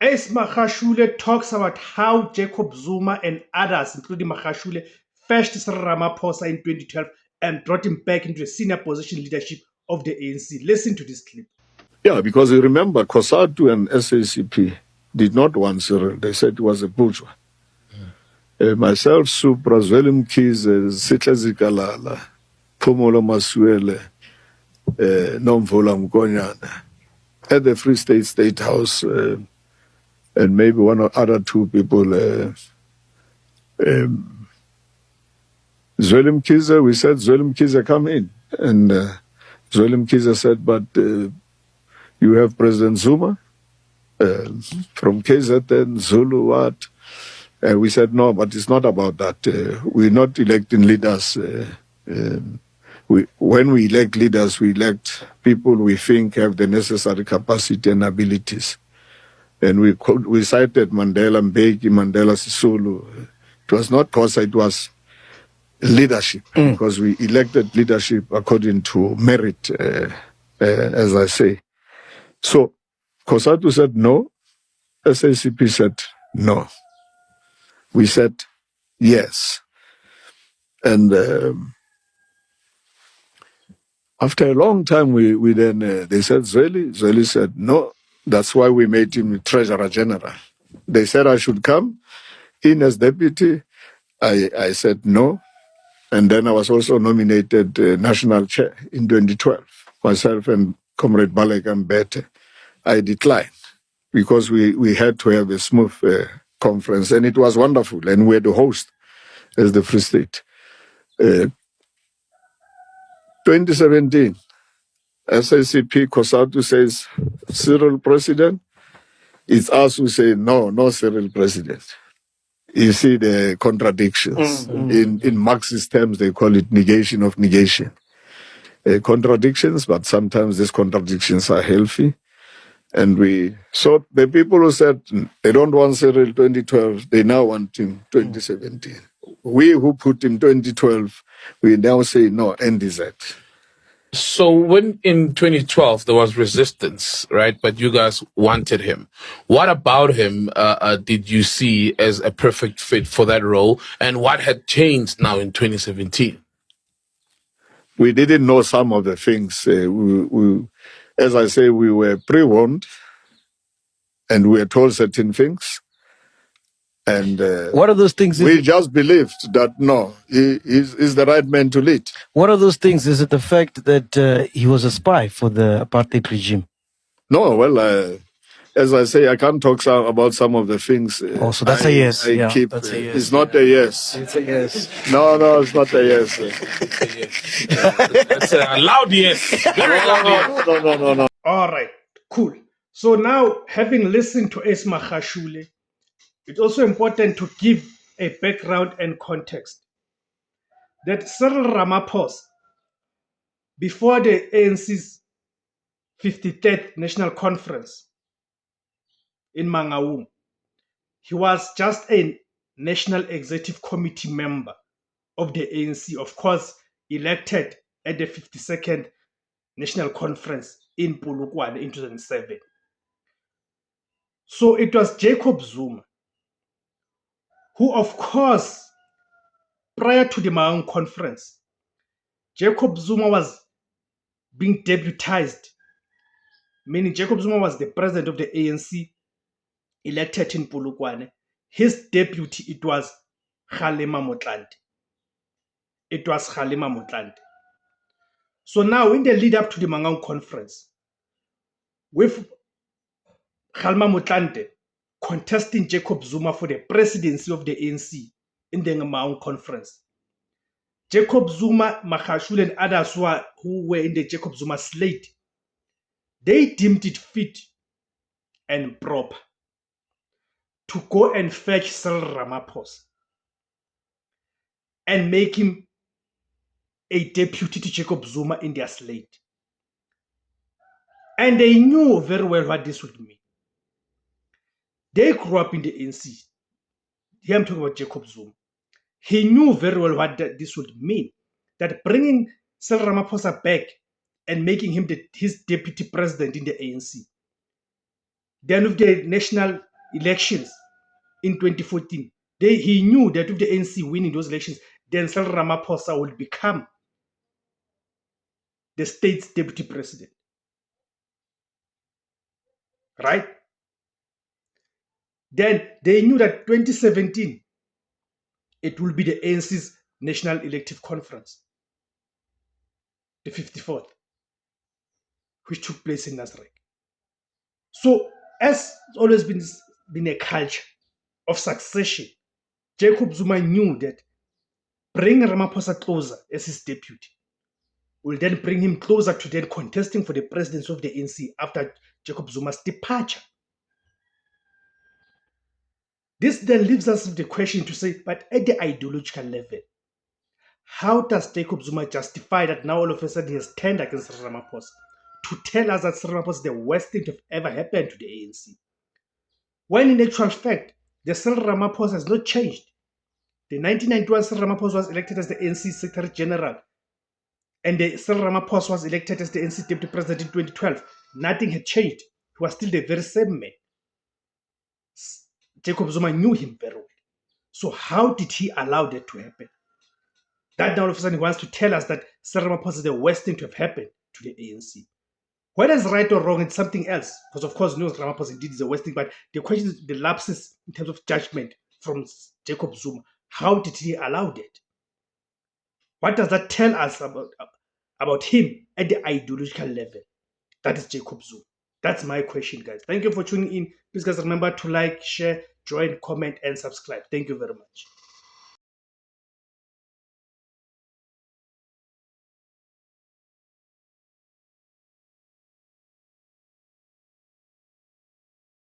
Ace Magashule talks about how Jacob Zuma and others, including Magashule, fetched Cyril Ramaphosa in 2012 and brought him back into a senior position leadership of the ANC. Listen to this clip. Yeah, because you remember, COSATU and SACP did not want Cyril. They said it was a bourgeois. Myself, Supra, Zweli Mkhize, Sihle Zikalala, Phumulo Masuele, Nomvula Mkonyana, at the Free State House, and maybe one or other two people. Zweli Mkhize, we said, Zweli Mkhize, come in. And Zweli Mkhize said, but you have President Zuma from KZN, Zulu, what? And we said, no, but it's not about that. We're not electing leaders. When we elect leaders, we elect people we think have the necessary capacity and abilities. And we cited Mandela Mbeki, Mandela Sisulu. It was not COSA, it was leadership, because we elected leadership according to merit, as I say. So COSATU said no, SACP said no. We said yes. And after a long time, we then, they said Zweli. Zweli said no. That's why we made him Treasurer General. They said I should come in as deputy. I said no. And then I was also nominated national chair in 2012, myself and Comrade Balek Mbete. I declined because we had to have a smooth conference, and it was wonderful, and we had the host as the Free State. 2017, SACP COSATU says Cyril president. It's us who say no Cyril president. You see the contradictions. In Marxist terms, they call it negation of negation. Contradictions, but sometimes these contradictions are healthy. And so the people who said they don't want Cyril 2012, they now want him 2017. We who put him 2012, we now say no, NDZ. So when in 2012 there was resistance, right? But you guys wanted him. What about him did you see as a perfect fit for that role? And what had changed now in 2017? We didn't know some of the things. As I say, we were pre-warned and we were told certain things. And what are those things? We just believed that, no, he's the right man to lead. What are those things? Is it the fact that he was a spy for the apartheid regime? No, well, as I say, I can't talk about some of the things. So that's a yes. That's a yes. It's not a yes. It's a yes. No, it's not a yes. It's a loud yes. Very loud yes. No. All right, cool. So now, having listened to Ace Magashule, it's also important to give a background and context that Cyril Ramaphosa, before the ANC's 53rd National Conference in Mangaung, he was just a National Executive Committee member of the ANC, of course, elected at the 52nd National Conference in Polokwane in 2007. So it was Jacob Zuma who, of course, prior to the Mangaung Conference, Jacob Zuma was being deputized, meaning Jacob Zuma was the president of the ANC elected in Polokwane. His deputy, it was Kgalema Motlanthe. So now, in the lead up to the Mangaung Conference, with Kgalema Motlanthe contesting Jacob Zuma for the presidency of the ANC in the Mangaung Conference, Jacob Zuma, Magashule, and others who were in the Jacob Zuma slate, they deemed it fit and proper to go and fetch Cyril Ramaphosa and make him a deputy to Jacob Zuma in their slate. And they knew very well what this would mean. They grew up in the ANC. Here I'm talking about Jacob Zuma. He knew very well what this would mean, that bringing Cyril Ramaphosa back and making him his deputy president in the ANC, Then with the national elections in 2014, he knew that with the ANC winning those elections, then Cyril Ramaphosa would become the state's deputy president. Right? Then they knew that 2017, it will be the ANC's National Elective Conference, the 54th, which took place in Nasrec. So, as it's always been a culture of succession, Jacob Zuma knew that bringing Ramaphosa closer as his deputy will then bring him closer to then contesting for the presidency of the ANC after Jacob Zuma's departure. This then leaves us with the question to say, but at the ideological level, how does Jacob Zuma justify that now all of a sudden he has turned against Ramaphosa to tell us that Ramaphosa is the worst thing to have ever happened to the ANC? When in actual fact, the Cyril Ramaphosa has not changed. The 1991 Cyril Ramaphosa was elected as the ANC Secretary General, and the Cyril Ramaphosa was elected as the ANC Deputy President in 2012. Nothing had changed. He was still the very same man. Jacob Zuma knew him very well. So how did he allow that to happen? That now all of a sudden he wants to tell us that Cyril Ramaphosa is the worst thing to have happened to the ANC. Whether it's right or wrong, it's something else. Because of course, Ramaphosa indeed is the worst thing, but the question is the lapses in terms of judgment from Jacob Zuma. How did he allow that? What does that tell us about him at the ideological level? That is Jacob Zuma. That's my question, guys. Thank you for tuning in. Please, guys, remember to like, share, join, comment, and subscribe. Thank you very much.